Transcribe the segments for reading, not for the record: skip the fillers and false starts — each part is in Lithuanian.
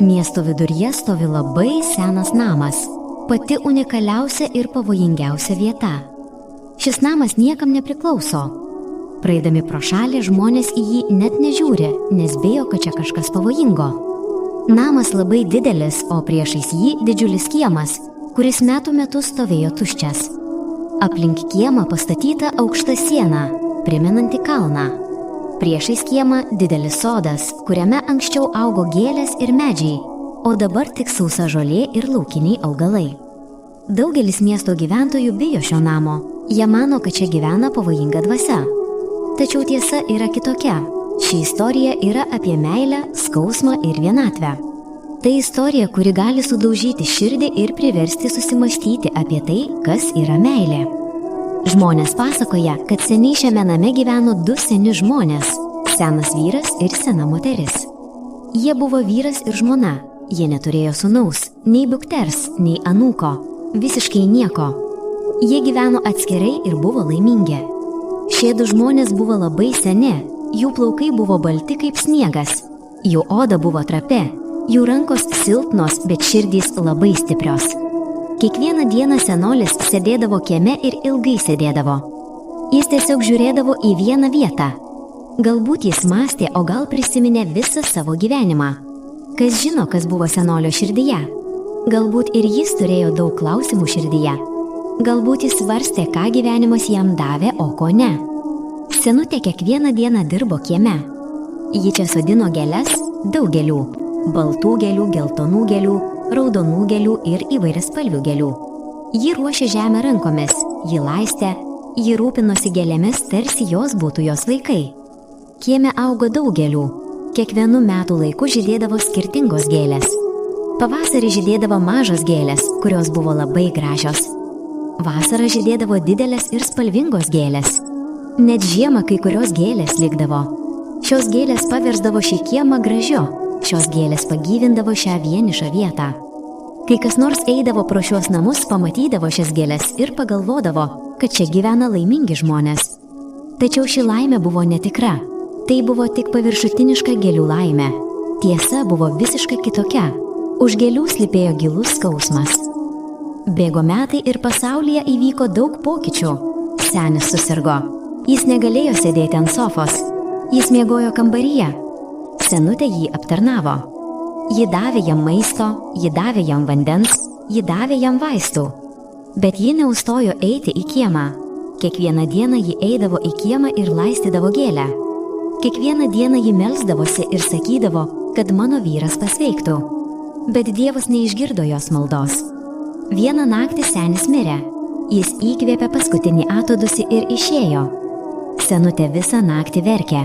Miesto viduryje stovi labai senas namas, pati unikaliausia ir pavojingiausia vieta. Šis namas niekam nepriklauso. Praeidami pro šalį žmonės į jį net nežiūri, nes bijo, kad čia kažkas pavojingo. Namas labai didelis, o priešais jį didžiulis kiemas, kuris metų metus stovėjo tuščias. Aplink kiemą pastatyta aukšta siena, primenanti kalną. Priešais kiemą didelis sodas, kuriame anksčiau augo gėlės ir medžiai, o dabar tik sausa žolė ir laukiniai augalai. Daugelis miesto gyventojų bijo šio namo. Jie mano, kad čia gyvena pavojinga dvasia. Tačiau tiesa yra kitokia. Ši istorija yra apie meilę, skausmą ir vienatvę. Tai istorija, kuri gali sudaužyti širdį ir priversti susimąstyti apie tai, kas yra meilė. Žmonės pasakoja, kad seniai šiame name gyveno du seni žmonės – senas vyras ir sena moteris. Jie buvo vyras ir žmona. Jie neturėjo sūnaus, nei dukters, nei anūko, visiškai nieko. Jie gyveno atskirai ir buvo laimingi. Šie du žmonės buvo labai seni, jų plaukai buvo balti kaip sniegas, jų oda buvo trapi, jų rankos silpnos, bet širdys labai stiprios. Kiekvieną dieną senolis sėdėdavo kieme ir ilgai sėdėdavo. Jis tiesiog žiūrėdavo į vieną vietą. Galbūt jis mąstė, o gal prisiminė visą savo gyvenimą. Kas žino, kas buvo senolio širdyje? Galbūt ir jis turėjo daug klausimų širdyje. Galbūt jis svarstė, ką gyvenimas jam davė, o ko ne. Senutė kiekvieną dieną dirbo kieme. Ji čia sodino gėles, daug gėlių. Baltų gėlių, geltonų gėlių, raudonų gėlių ir įvairiaspalvių gėlių. Ji ruošė žemę rankomis, ji laistė, ji rūpinosi gėlėmis, tarsi jos būtų jos vaikai. Kieme augo daug gėlių. Kiekvienu metų laiku žydėdavo skirtingos gėlės. Pavasarį žydėdavo mažos gėlės, kurios buvo labai gražios. Vasarą žydėdavo didelės ir spalvingos gėlės. Net žiemą kai kurios gėlės likdavo. Šios gėlės paversdavo šį kiemą gražiu. Šios gėlės pagyvindavo šią vienišą vietą. Kai kas nors eidavo pro šios namus, pamatydavo šias gėlės ir pagalvodavo, kad čia gyvena laimingi žmonės. Tačiau ši laimė buvo netikra. Tai buvo tik paviršutiniška gėlių laimė. Tiesa buvo visiškai kitokia. Už gėlių slypėjo gilus skausmas. Bėgo metai ir pasaulyje įvyko daug pokyčių. Senis susirgo. Jis negalėjo sėdėti ant sofos. Jis miegojo kambaryje. Senutė jį aptarnavo. Ji davė jam maisto, ji davė jam vandens, ji davė jam vaistų. Bet ji neustojo eiti į kiemą. Kiekvieną dieną ji eidavo į kiemą ir laistydavo gėlę. Kiekvieną dieną ji melsdavosi ir sakydavo, kad mano vyras pasveiktų. Bet Dievas neišgirdo jos maldos. Vieną naktį senis mirė. Jis įkvėpė paskutinį atodusį ir išėjo. Senutė visą naktį verkė.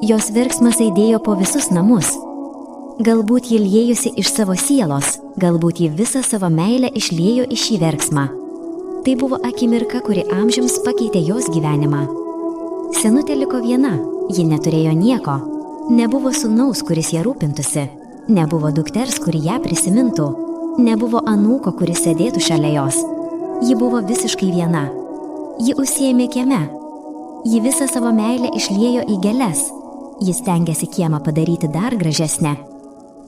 Jos verksmas aidėjo po visus namus. Galbūt ji liejusi iš savo sielos, galbūt ji visą savo meilę išliejo į šį verksmą. Tai buvo akimirka, kuri amžiams pakeitė jos gyvenimą. Senutė liko viena, ji neturėjo nieko. Nebuvo sūnaus, kuris ją rūpintųsi. Nebuvo dukters, kuri ją prisimintų. Nebuvo anūko, kuris sėdėtų šalia jos. Ji buvo visiškai viena. Ji užsiėmė kieme. Ji visą savo meilę išliejo į gėles. Jis stengiasi kiemą padaryti dar gražesnę.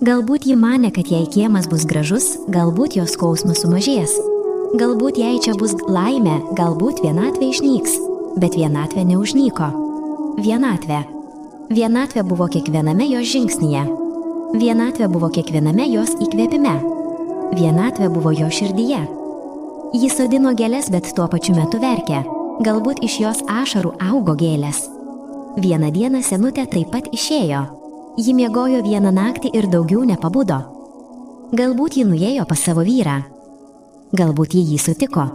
Galbūt ji manė, kad jei kiemas bus gražus, galbūt jos skausmas sumažės. Galbūt jei čia bus laimė, galbūt vienatvė išnyks. Bet vienatvė neužnyko. Vienatvė. Vienatvė buvo kiekviename jos žingsnyje. Vienatvė buvo kiekviename jos įkvėpime. Vienatvė buvo jo širdyje. Ji sodino gėles, bet tuo pačiu metu verkė. Galbūt iš jos ašarų augo gėlės. Vieną dieną senutė taip pat išėjo. Ji miegojo vieną naktį ir daugiau nepabudo. Galbūt ji nuėjo pas savo vyrą. Galbūt ji jį sutiko.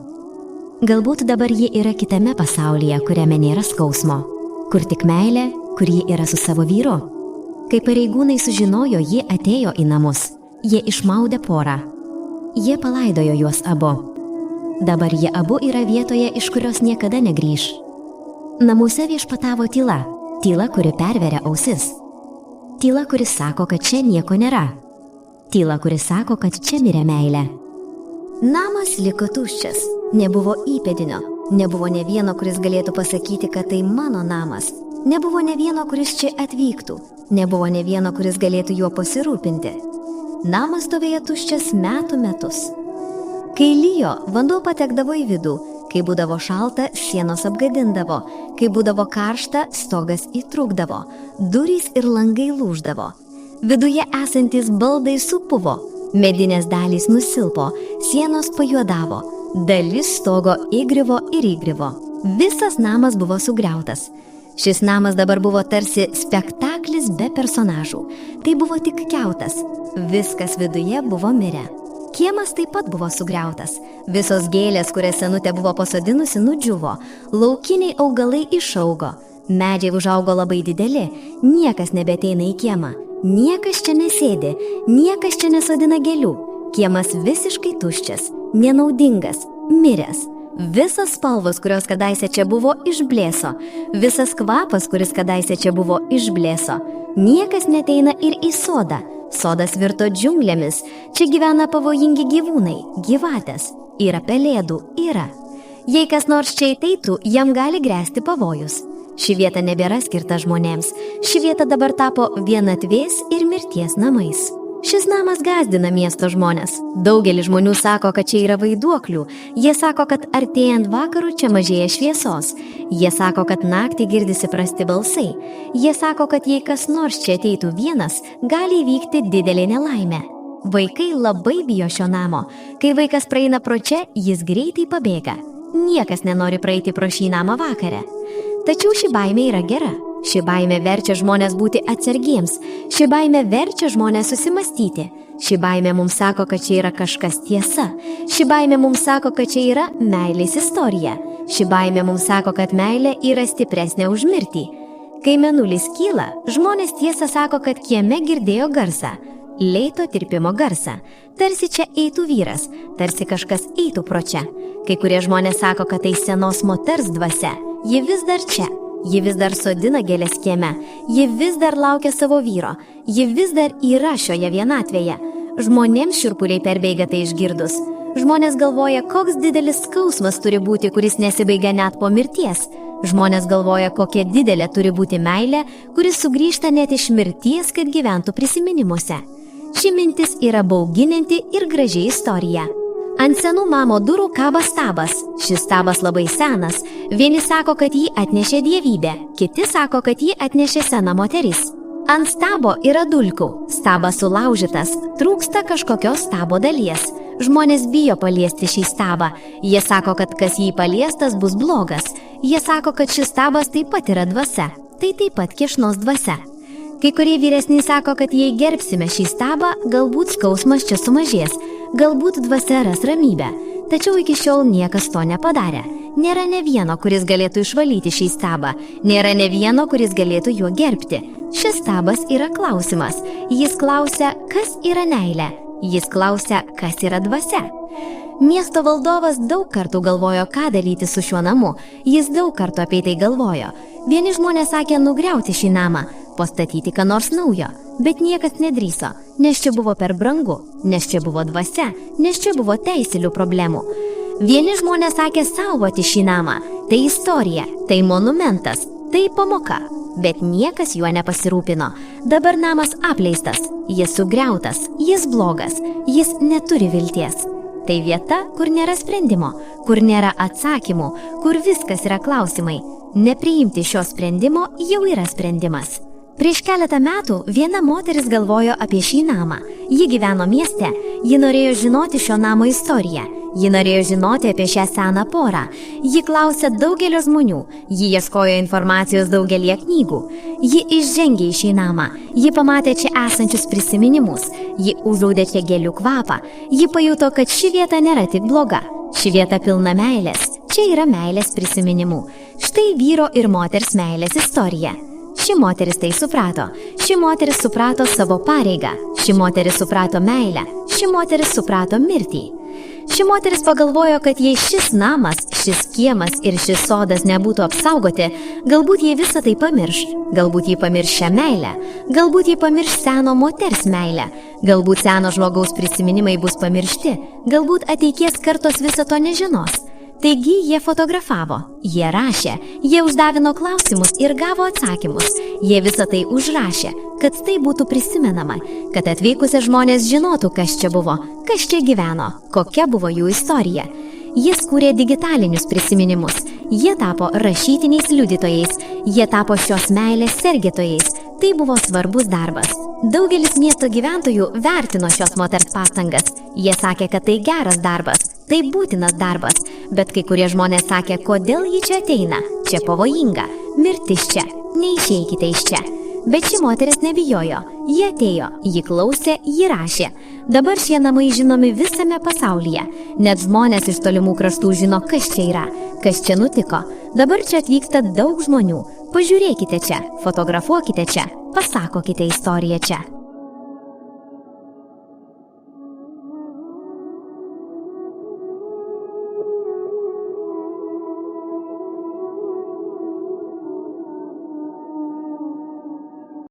Galbūt dabar ji yra kitame pasaulyje, kuriame nėra skausmo. Kur tik meilė, kur ji yra su savo vyru. Kai pareigūnai sužinojo, ji atėjo į namus. Jie išmaudė porą. Jie palaidojo juos abu. Dabar jie abu yra vietoje, iš kurios niekada negrįš. Namuose viešpatavo tyla. Tyla, kuri perveria ausis. Tyla, kuris sako, kad čia nieko nėra. Tyla, kuris sako, kad čia mirė meilė. Namas liko tuščias. Nebuvo įpėdinio. Nebuvo ne vieno, kuris galėtų pasakyti, kad tai mano namas. Nebuvo ne vieno, kuris čia atvyktų. Nebuvo ne vieno, kuris galėtų juo pasirūpinti. Namas stovėjo tuščias metų metus. Kai lijo, vanduo patekdavo į vidų, kai būdavo šalta, sienos apgadindavo, kai būdavo karšta, stogas įtrūkdavo, durys ir langai lūždavo. Viduje esantis baldai supuvo, medinės dalys nusilpo, sienos pajuodavo, dalis stogo įgrivo ir įgrivo. Visas namas buvo sugriautas. Šis namas dabar buvo tarsi spektaklis be personažų. Tai buvo tik kiautas. Viskas viduje buvo mirę. Kiemas taip pat buvo sugriautas. Visos gėlės, kurias senutė buvo pasodinusi, nudžiuvo. Laukiniai augalai išaugo. Medžiai užaugo labai dideli. Niekas nebeteina į kiemą. Niekas čia nesėdi. Niekas čia nesodina gėlių. Kiemas visiškai tuščias, nenaudingas, miręs. Visas spalvos, kurios kadaise čia buvo, išblėso. Visas kvapas, kuris kadaise čia buvo, išblėso. Niekas neteina ir į sodą. Sodas virto džiunglėmis. Čia gyvena pavojingi gyvūnai, gyvatės. Yra pelėdų, yra. Jei kas nors čia ateitų, jam gali grėsti pavojus. Ši vieta nebėra skirta žmonėms. Ši vieta dabar tapo vienatvės ir mirties namais. Šis namas gąsdina miesto žmonės. Daugelis žmonių sako, kad čia yra vaiduoklių. Jie sako, kad artėjant vakarų čia mažėja šviesos. Jie sako, kad naktį girdisi prasti balsai. Jie sako, kad jei kas nors čia ateitų vienas, gali įvykti didelė nelaimė. Vaikai labai bijo šio namo. Kai vaikas praeina pro čia, jis greitai pabėga. Niekas nenori praeiti pro šį namą vakare. Tačiau ši baimė yra gera. Ši baimė verčia žmonės būti atsargiems. Ši baimė verčia žmonės susimastyti. Ši baimė mums sako, kad čia yra kažkas tiesa. Ši baimė mums sako, kad čia yra meilės istorija. Ši baimė mums sako, kad meilė yra stipresnė už mirtį. Kai mėnulis kyla, žmonės tiesą sako, kad kieme girdėjo garsą. Leito tirpimo garsą. Tarsi čia eitų vyras, tarsi kažkas eitų pro čia. Kai kurie žmonės sako, kad tai senos moters dvasia. Ji vis dar čia. Ji vis dar sodina gėlės kieme, ji vis dar laukia savo vyro, ji vis dar yra šioje vienatvėje. Žmonėms šiurpuliai perbėga tai išgirdus. Žmonės galvoja, koks didelis skausmas turi būti, kuris nesibaigia net po mirties. Žmonės galvoja, kokia didelė turi būti meilė, kuris sugrįžta net iš mirties, kad gyventų prisiminimuose. Ši mintis yra bauginanti ir graži istorija. Ant senų namo durų kaba stabas. Šis stabas labai senas. Vieni sako, kad jį atnešė dievybė, kiti sako, kad jį atnešė sena moteris. Ant stabo yra dulkių. Stabas sulaužytas, trūksta kažkokios stabo dalies. Žmonės bijo paliesti šį stabą. Jie sako, kad kas jį paliestas bus blogas. Jie sako, kad šis stabas taip pat yra dvasia. Tai taip pat kiešnos dvasia. Kai kurie vyresni sako, kad jei gerbsime šį stabą, galbūt skausmas čia sumažės. Galbūt dvasia ras ramybę, tačiau iki šiol niekas to nepadarė. Nėra ne vieno, kuris galėtų išvalyti šį stabą, nėra ne vieno, kuris galėtų juo gerbti. Šis stabas yra klausimas. Jis klausia, kas yra meilė. Jis klausia, kas yra dvasia. Miesto valdovas daug kartų galvojo, ką daryti su šiuo namu. Jis daug kartų apie tai galvojo. Vieni žmonės sakė nugriauti šį namą, pastatyti ką nors naujo, bet niekas nedrįso, nes čia buvo per brangu, nes čia buvo dvasia, nes čia buvo teisinių problemų. Vieni žmonės sakė saugoti šį namą, tai istorija, tai monumentas, tai pamoka, bet niekas juo nepasirūpino. Dabar namas apleistas, jis sugriautas, jis blogas, jis neturi vilties. Tai vieta, kur nėra sprendimo, kur nėra atsakymų, kur viskas yra klausimai. Nepriimti šio sprendimo jau yra sprendimas. Prieš keletą metų viena moteris galvojo apie šį namą. Ji gyveno mieste, ji norėjo žinoti šio namo istoriją. Ji norėjo žinoti apie šią seną porą. Ji klausė daugelio žmonių. Ji ieškojo informacijos daugelie knygų. Ji išžengė į šį namą. Ji pamatė čia esančius prisiminimus. Ji užaudė čia gėlių kvapą. Ji pajuto, kad ši vieta nėra tik bloga. Ši vieta pilna meilės. Čia yra meilės prisiminimų. Štai vyro ir moters meilės istorija. Ši moteris tai suprato. Ši moteris suprato savo pareigą. Ši moteris suprato meilę. Ši moteris suprato mirtį. Ši moteris pagalvojo, kad jei šis namas, šis kiemas ir šis sodas nebūtų apsaugoti, galbūt jie visą tai pamirš. Galbūt jie pamirš šią meilę. Galbūt jie pamirš seno moters meilę. Galbūt seno žmogaus prisiminimai bus pamiršti. Galbūt ateities kartos viso to nežinos. Taigi jie fotografavo, jie rašė, jie uždavino klausimus ir gavo atsakymus. Jie visą tai užrašė, kad tai būtų prisimenama, kad atvykusi žmonės žinotų, kas čia buvo, kas čia gyveno, kokia buvo jų istorija. Jis kūrė digitalinius prisiminimus, jie tapo rašytiniais liudytojais, jie tapo šios meilės sergėtojais. Tai buvo svarbus darbas. Daugelis miesto gyventojų vertino šios moters pastangas. Jie sakė, kad tai geras darbas, tai būtinas darbas, bet kai kurie žmonės sakė, kodėl ji čia ateina, čia pavojinga, mirtis čia, neišeikite iš čia. Bet ši moteris nebijojo, ji atėjo, ji klausė, ji rašė. Dabar šie namai žinomi visame pasaulyje, net žmonės iš tolimų kraštų žino, kas čia yra, kas čia nutiko. Dabar čia atvyksta daug žmonių. Pažiūrėkite čia, fotografuokite čia, pasakokite istoriją čia.